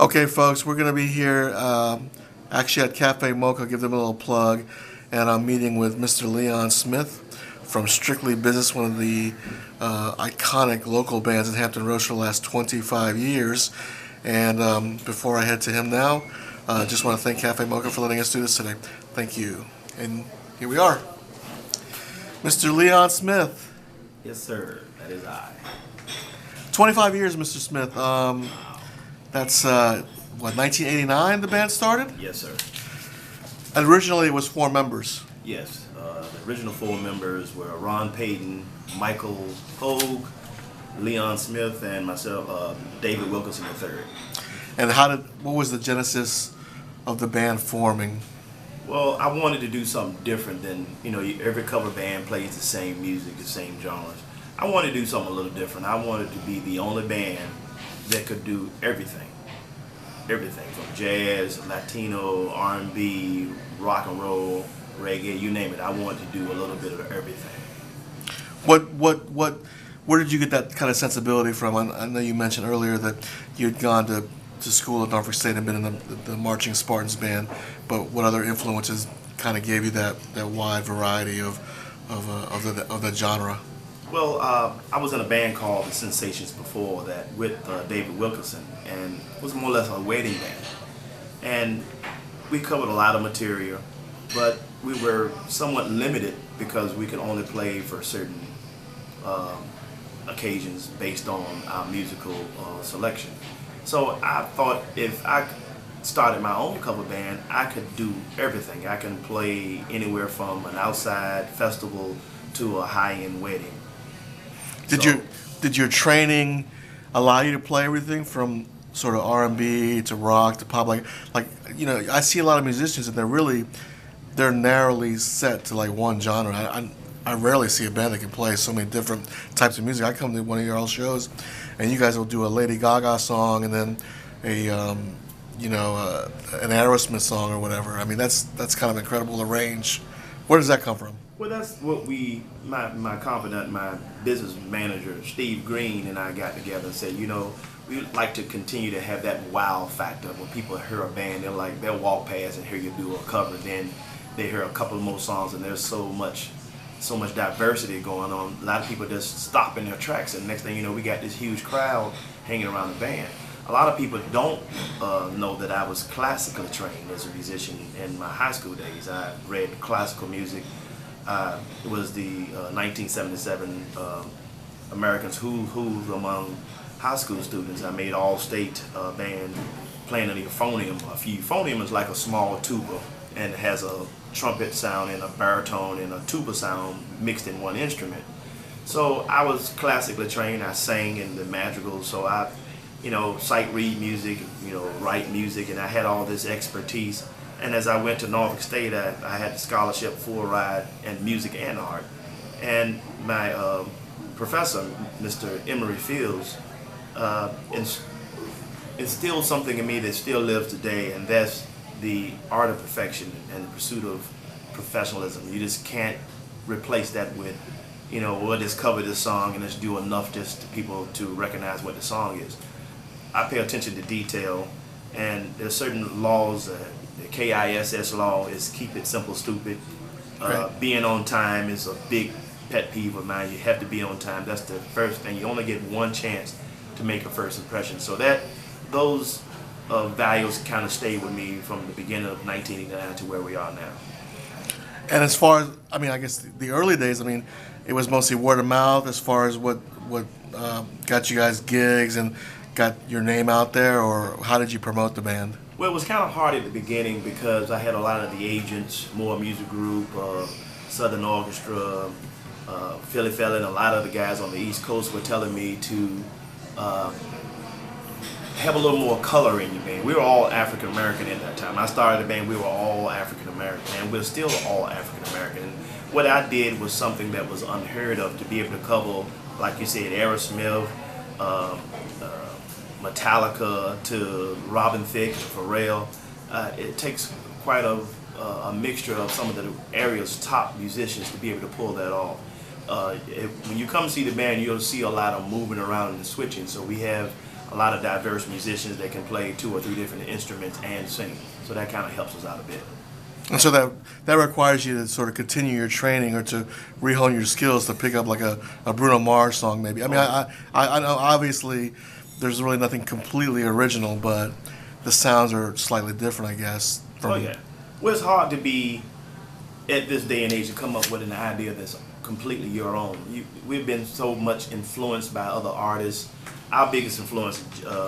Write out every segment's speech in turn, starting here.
Okay, folks, we're going to be here actually at Cafe Mocha, give them a little plug, and I'm meeting with Mr. Leon Smith from Strictly Bizzness, one of the iconic local bands in Hampton Roads for the last 25 years. And before I head to him now, just want to thank Cafe Mocha for letting us do this today. Thank you. And here we are. Mr. Leon Smith. Yes, sir. That is I. 25 years, Mr. Smith. That's, 1989 the band started? Yes, sir. And originally it was 4 members. Yes. The original 4 members were Ron Payton, Michael Hogue, Leon Smith, and myself, David Wilkinson III. And what was the genesis of the band forming? Well, I wanted to do something different than, every cover band plays the same music, the same genres. I wanted to do something a little different. I wanted to be the only band that could do everything. Everything from jazz, Latino, R&B, rock and roll, reggae, you name it. I wanted to do a little bit of everything. Where did you get that kind of sensibility from? I know you mentioned earlier that you had gone to school at Norfolk State and been in the Marching Spartans band, but what other influences kind of gave you that wide variety of the genre? Well, I was in a band called The Sensations before that with David Wilkinson, and it was more or less a wedding band. And we covered a lot of material, but we were somewhat limited because we could only play for certain occasions based on our musical selection. So I thought if I started my own cover band, I could do everything. I can play anywhere from an outside festival to a high-end wedding. Did your training allow you to play everything from sort of R&B to rock to pop? Like I see a lot of musicians and they're narrowly set to like one genre. I rarely see a band that can play so many different types of music. I come to one of your old shows, and you guys will do a Lady Gaga song and then an Aerosmith song or whatever. I mean, that's kind of incredible, the range. Where does that come from? Well, that's what my confidant, my business manager, Steve Green, and I got together and said, we'd like to continue to have that wow factor. When people hear a band, they'll walk past and hear you do a cover. Then they hear a couple of more songs, and there's so much diversity going on. A lot of people just stop in their tracks, and next thing you know, we got this huge crowd hanging around the band. A lot of people don't know that I was classically trained as a musician in my high school days. I read classical music. It was the 1977 Americans Who's among high school students. I made all-state band playing a euphonium. A euphonium is like a small tuba, and it has a trumpet sound and a baritone and a tuba sound mixed in one instrument. So I was classically trained. I sang in the madrigals, so I sight read music, write music, and I had all this expertise. And as I went to Norfolk State, I had the scholarship full ride in music and art. And my professor, Mr. Emery Fields, instilled something in me that still lives today, and that's the art of perfection and the pursuit of professionalism. You just can't replace that with, we'll just cover this song and just do enough just to people to recognize what the song is. I pay attention to detail, and there's certain laws. The KISS law is keep it simple, stupid. Right. Being on time is a big pet peeve of mine. You have to be on time. That's the first thing. You only get one chance to make a first impression. So those values kind of stayed with me from the beginning of 1989 to where we are now. And as far as, I guess the early days, it was mostly word of mouth as far as what got you guys gigs and got your name out there, or how did you promote the band? Well, it was kind of hard at the beginning because I had a lot of the agents, More Music Group, Southern Orchestra, Philly Fella, and a lot of the guys on the East Coast were telling me to have a little more color in your band. We were all African American at that time. I started the band, we were all African American, and we're still all African American. And what I did was something that was unheard of, to be able to cover, like you said, Aerosmith, Metallica to Robin Thicke, Pharrell. It takes quite a mixture of some of the area's top musicians to be able to pull that off. When you come see the band, you'll see a lot of moving around and switching. So we have a lot of diverse musicians that can play 2 or 3 different instruments and sing. So that kind of helps us out a bit. And so that requires you to sort of continue your training or to rehone your skills to pick up like a Bruno Mars song maybe. I mean, I know obviously there's really nothing completely original, but the sounds are slightly different, I guess. Oh yeah. Well, it's hard to be at this day and age to come up with an idea that's completely your own. We've been so much influenced by other artists. Our biggest influence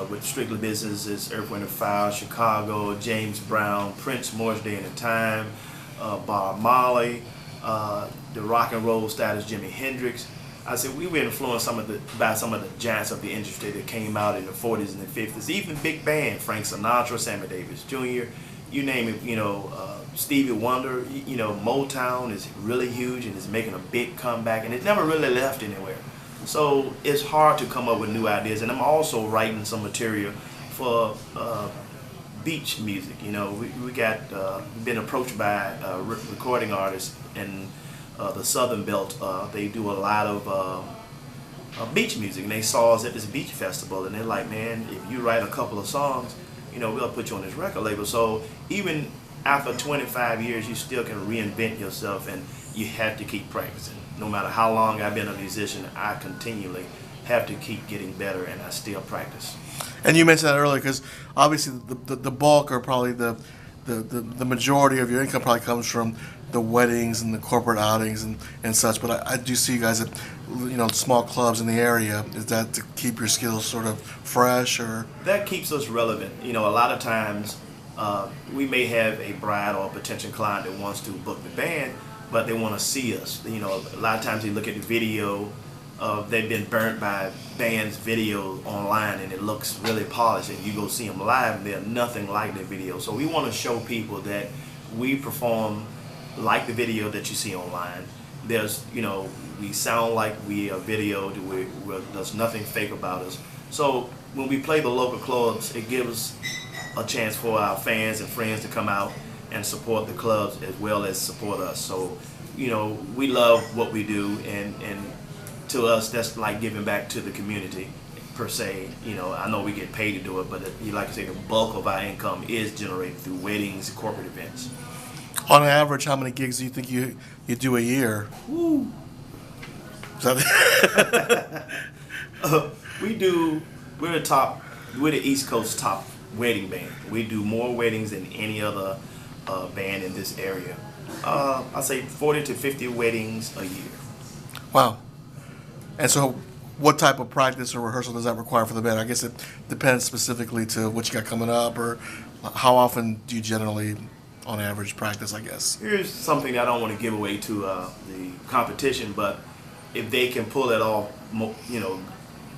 with Strictly Bizzness is Earth, Wind & Fire, Chicago, James Brown, Prince, Morris Day and the Time, Bob Marley, the rock and roll status Jimi Hendrix. I said we were influenced by some of the giants of the industry that came out in the 40s and the 50s. Even big band, Frank Sinatra, Sammy Davis Jr., you name it, Stevie Wonder, Motown is really huge and is making a big comeback, and it never really left anywhere. So it's hard to come up with new ideas, and I'm also writing some material for beach music. We got been approached by recording artists in the Southern Belt. They do a lot of beach music, and they saw us at this beach festival, and they're like, man, if you write a couple of songs, we'll put you on this record label. So even after 25 years, you still can reinvent yourself, and you have to keep practicing. No matter how long I've been a musician, I continually have to keep getting better, and I still practice. And you mentioned that earlier because obviously the bulk or probably the majority of your income probably comes from the weddings and the corporate outings and such. But I do see you guys at small clubs in the area. Is that to keep your skills sort of fresh or? That keeps us relevant. A lot of times we may have a bride or a potential client that wants to book the band, but they want to see us. A lot of times they look at the video. They've been burnt by bands' video online, and it looks really polished, and you go see them live, and they're nothing like the video. So we want to show people that we perform like the video that you see online. We sound like we are videoed. There's nothing fake about us. So when we play the local clubs, it gives a chance for our fans and friends to come out and support the clubs as well as support us. So, we love what we do, and to us, that's like giving back to the community per se. I know we get paid to do it, but like I say, the bulk of our income is generated through weddings and corporate events. On average, how many gigs do you think you do a year? Woo. We're the East Coast top wedding band. We do more weddings than any other band in this area. I'd say 40 to 50 weddings a year. Wow. And so what type of practice or rehearsal does that require for the band? I guess it depends specifically to what you got coming up, or how often do you generally, on average, practice, I guess? Here's something that I don't want to give away to the competition, but if they can pull it off,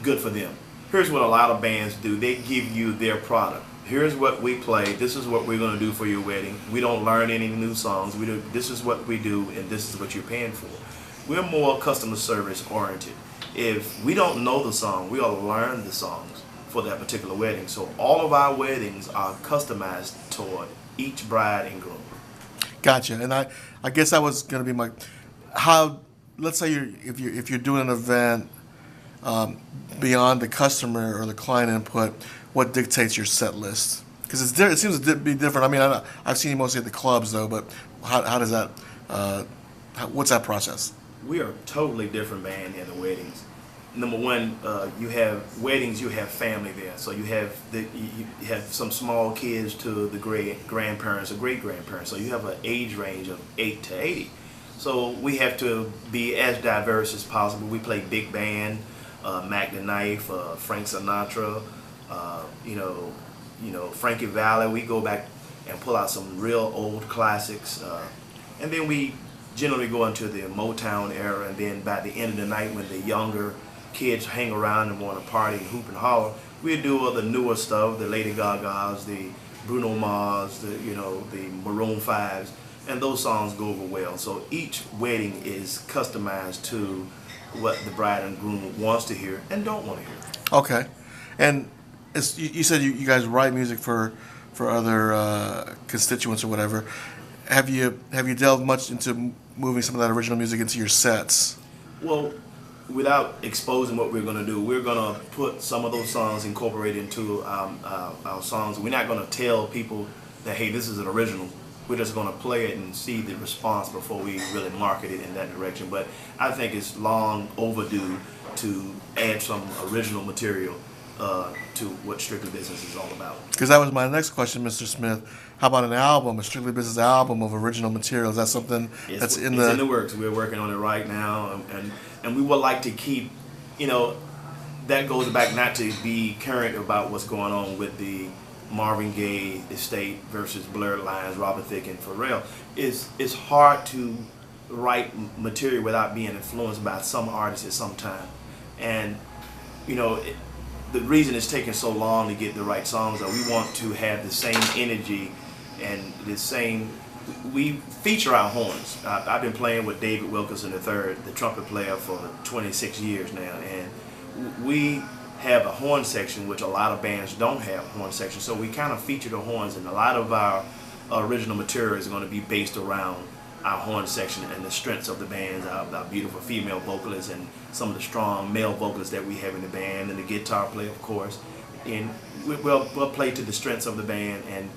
good for them. Here's what a lot of bands do. They give you their product. Here's what we play. This is what we're going to do for your wedding. We don't learn any new songs. This is what we do, and this is what you're paying for. We're more customer service oriented. If we don't know the song, we'll learn the songs for that particular wedding. So all of our weddings are customized toward each bride and groom. Gotcha. And I guess that was going to be let's say if you're doing an event beyond the customer or the client input, what dictates your set list? Because it seems to be different. I mean, I've seen you mostly at the clubs though, but how does that? What's that process? We are a totally different band than the weddings. Number one, you have weddings, you have family there. So you have some small kids to the grandparents or great grandparents. So you have an age range of 8 to 80. So we have to be as diverse as possible. We play big band, Mac the Knife, Frank Sinatra, Frankie Valli. We go back and pull out some real old classics, and then we generally go into the Motown era. And then by the end of the night, when the younger kids hang around and want to party and hoop and holler, we do all the newer stuff, the Lady Gagas, the Bruno Mars, the Maroon 5s, and those songs go over well. So each wedding is customized to what the bride and groom wants to hear and don't want to hear. Okay. And you said you guys write music for other constituents or whatever. Have you delved much into moving some of that original music into your sets? Well, without exposing what we're going to do, we're going to put some of those songs incorporated into our songs. We're not going to tell people that, hey, this is an original. We're just going to play it and see the response before we really market it in that direction. But I think it's long overdue to add some original material to what Strictly Bizzness is all about. Because that was my next question, Mr. Smith. How about an album, a Strictly Bizzness album of original material? Is that something that's in the works? We're working on it right now, and we would like to keep, that goes back not to be current about what's going on with the Marvin Gaye estate versus Blurred Lines, Robin Thicke, and Pharrell. It's hard to write material without being influenced by some artists at some time, and the reason it's taking so long to get the right songs are we want to have the same energy and the same. We feature our horns. I've been playing with David Wilkerson III, the trumpet player, for 26 years now, and we have a horn section, which a lot of bands don't have a horn section. So we kind of feature the horns, and a lot of our original material is going to be based around our horn section and the strengths of the bands, our beautiful female vocalists and some of the strong male vocalists that we have in the band, and the guitar player, of course. And we'll play to the strengths of the band, and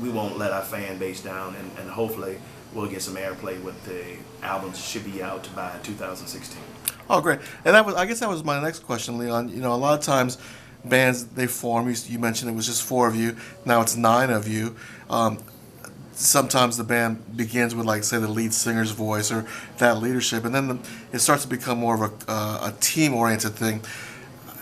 we won't let our fan base down, and hopefully we'll get some airplay with the albums should be out by 2016. Oh, great. And I guess that was my next question, Leon. A lot of times bands, they form, you mentioned it was just 4 of you, now it's 9 of you. Sometimes the band begins with, like, say, the lead singer's voice or that leadership, and then it starts to become more of a team-oriented thing.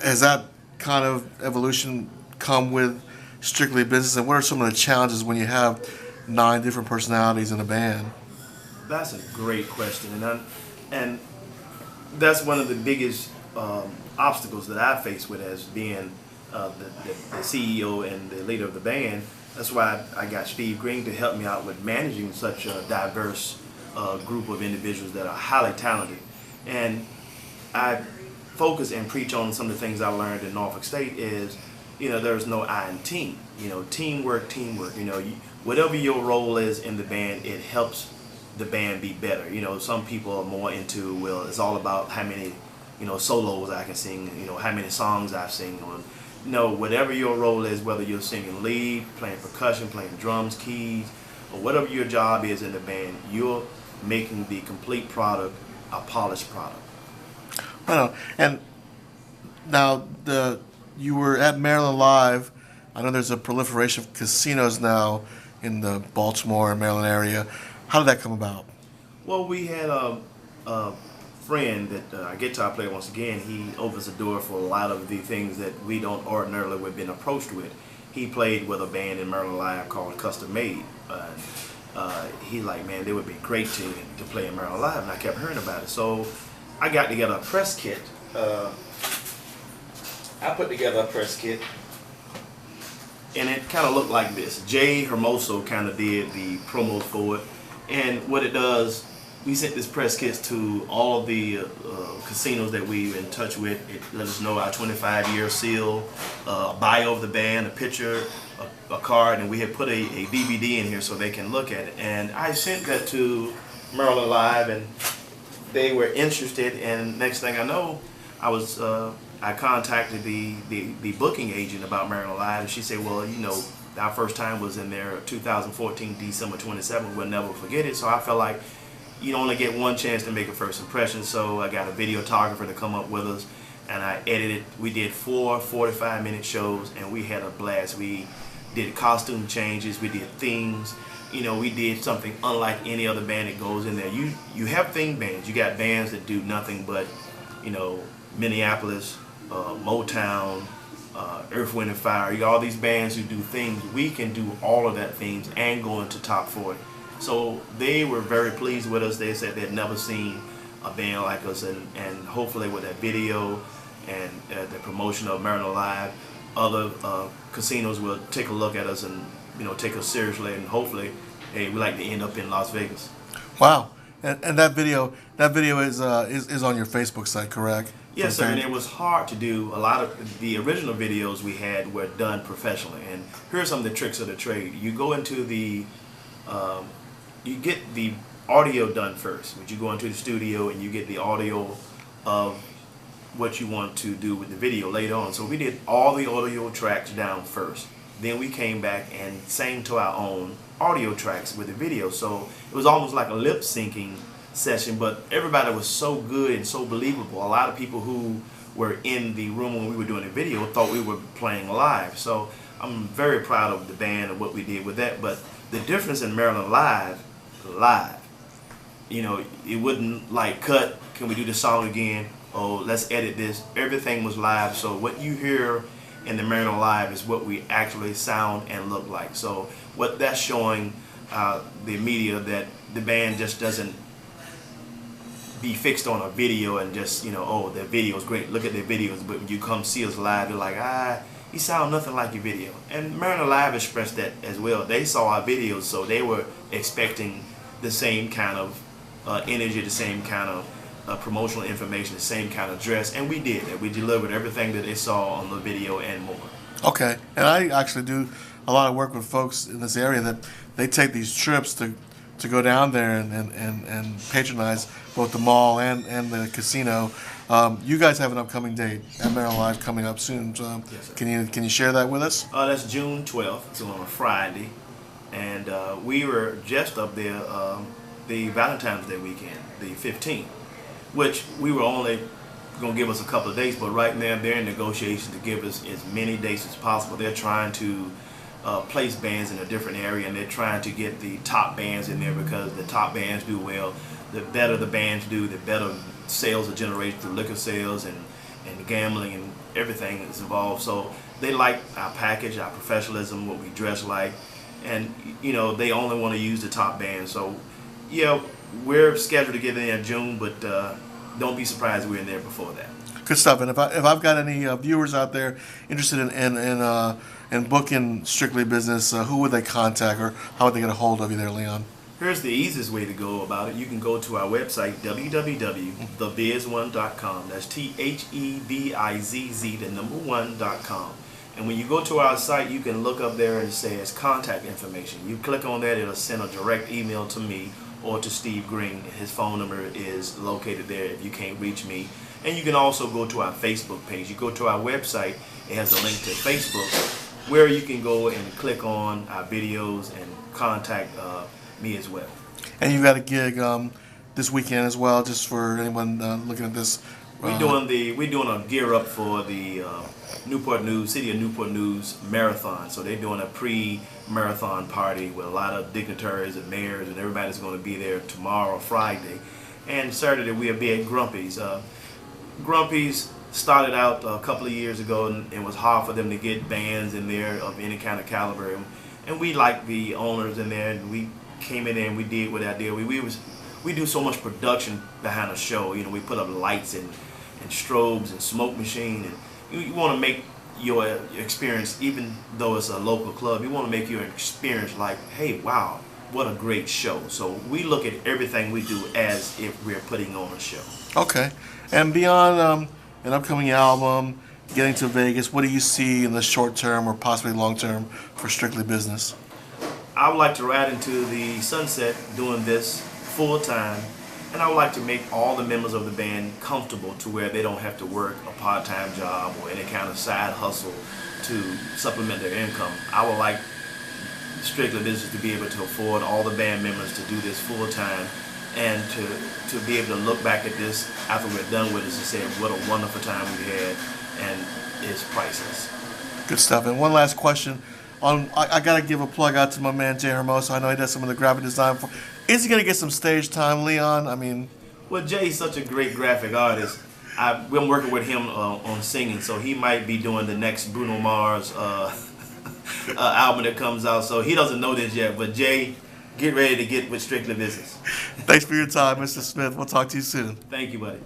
Has that kind of evolution come with Strictly Bizzness, and what are some of the challenges when you have 9 different personalities in a band? That's a great question, and that's one of the biggest obstacles that I face with as being the CEO and the leader of the band. That's why I got Steve Green to help me out with managing such a diverse group of individuals that are highly talented. And I focus and preach on some of the things I learned in Norfolk State is, there's no I in team. Teamwork. Whatever your role is in the band, it helps the band be better. Some people are more into, well, it's all about how many, solos I can sing, how many songs I sing on. Whatever your role is, whether you're singing lead, playing percussion, playing drums, keys, or whatever your job is in the band, you're making the complete product a polished product. I know. And now you were at Maryland Live. I know there's a proliferation of casinos now in the Baltimore and Maryland area. How did that come about? Well, we had a friend that a guitar player, once again, he opens the door for a lot of the things that we don't ordinarily have been approached with. He played with a band in Maryland Live called Custom Made. He's like, man, they would be great to play in Maryland Live, and I kept hearing about it. So I got together a press kit. I put together a press kit, and it kind of looked like this. Jay Hermoso kind of did the promo for it, and what it does, we sent this press kit to all of the casinos that we're in touch with. It let us know our 25-year seal, a bio of the band, a picture, a card, and we had put a DVD in here so they can look at it. And I sent that to Maryland Live, and they were interested. And next thing I know, I contacted the booking agent about Maryland Live, and she said, well, our first time was in there 2014, December 27th. We'll never forget it. So I felt like you only get one chance to make a first impression, so I got a videographer to come up with us, and I edited. We did 4 45-minute shows, and we had a blast. We did costume changes, we did themes. We did something unlike any other band that goes in there. You have theme bands. You got bands that do nothing but, Minneapolis, Motown, Earth, Wind, and Fire. You got all these bands who do things. We can do all of that themes and go into top 40. So they were very pleased with us. They said they'd never seen a band like us, and hopefully with that video and the promotion of Maryland Live, other casinos will take a look at us and take us seriously, and hopefully, hey, we like to end up in Las Vegas. Wow, and that video is on your Facebook site, correct? Yes, sir. And it was hard to do. A lot of the original videos we had were done professionally, and here's some of the tricks of the trade. You go into you get the audio done first, but you go into the studio and you get the audio of what you want to do with the video later on. So we did all the audio tracks down first. Then we came back and sang to our own audio tracks with the video. So it was almost like a lip syncing session, but everybody was so good and so believable. A lot of people who were in the room when we were doing the video thought we were playing live. So I'm very proud of the band and what we did with that. But the difference in Maryland live, you know, it wouldn't like cut, can we do the song again? Oh, let's edit this. Everything was live. So what you hear in the Maryland live is what we actually sound and look like. So what that's showing the media, that the band just doesn't be fixed on a video and just, you know, oh, the video is great, look at their videos, but when you come see us live, you're like, you sound nothing like your video. And Maryland Live expressed that as well. They saw our videos, so they were expecting the same kind of energy, the same kind of promotional information, the same kind of dress, and we did that. We delivered everything that they saw on the video and more. Okay, and I actually do a lot of work with folks in this area that they take these trips to go down there and patronize both the mall and the casino. You guys have an upcoming date at Maryland Live coming up soon. So yes, sir. Can you share that with us? That's June 12th. It's on a Friday, and we were just up there the Valentine's Day weekend, the 15th, which we were only going to give us a couple of dates, but right now they're in negotiations to give us as many dates as possible. They're trying to place bands in a different area, and they're trying to get the top bands in there, because the top bands do well. The better the bands do, the better sales are generated through liquor sales and gambling and everything is involved. So they like our package, our professionalism, what we dress like, and you know, they only want to use the top bands. So yeah, we're scheduled to get in there in June, but don't be surprised we're in there before that. Good stuff. And if I've got any viewers out there interested in booking Strictly Bizzness, who would they contact, or how would they get a hold of you there, Leon? Here's the easiest way to go about it. You can go to our website, www.thebizz1.com. That's THEBIZZ, the number 1.com. And when you go to our site, you can look up there and it says contact information. You click on that, it'll send a direct email to me or to Steve Green. His phone number is located there if you can't reach me. And you can also go to our Facebook page. You go to our website, it has a link to Facebook where you can go and click on our videos and contact me as well. And you've got a gig this weekend as well, just for anyone looking at this. We're doing a gear up for the Newport News, City of Newport News Marathon. So they're doing a pre-marathon party with a lot of dignitaries and mayors, and everybody's going to be there tomorrow, Friday. And Saturday we'll be at Grumpy's. Grumpy's started out a couple of years ago, and it was hard for them to get bands in there of any kind of caliber. And we like the owners in there, and we came in there and we did what I did. We do so much production behind a show. You know, we put up lights and strobes and smoke machine, and you want to make your experience, even though it's a local club, you want to make your experience like, hey, wow, what a great show. So we look at everything we do as if we're putting on a show. Okay. And beyond an upcoming album, getting to Vegas, what do you see in the short term or possibly long term for Strictly Bizzness? I would like to ride into the sunset doing this full time, and I would like to make all the members of the band comfortable to where they don't have to work a part-time job or any kind of side hustle to supplement their income. I would like Strictly Bizzness to be able to afford all the band members to do this full time, and to be able to look back at this after we're done with it and say what a wonderful time we had, and it's priceless. Good stuff. And one last question. I got to give a plug out to my man Jay Hermoso. I know he does some of the graphic design for. Is he going to get some stage time, Leon? I mean, well, Jay's such a great graphic artist. I'm working with him on singing, so he might be doing the next Bruno Mars album that comes out. So he doesn't know this yet, but Jay, get ready to get with Strictly Bizzness. Thanks for your time, Mr. Smith. We'll talk to you soon. Thank you, buddy.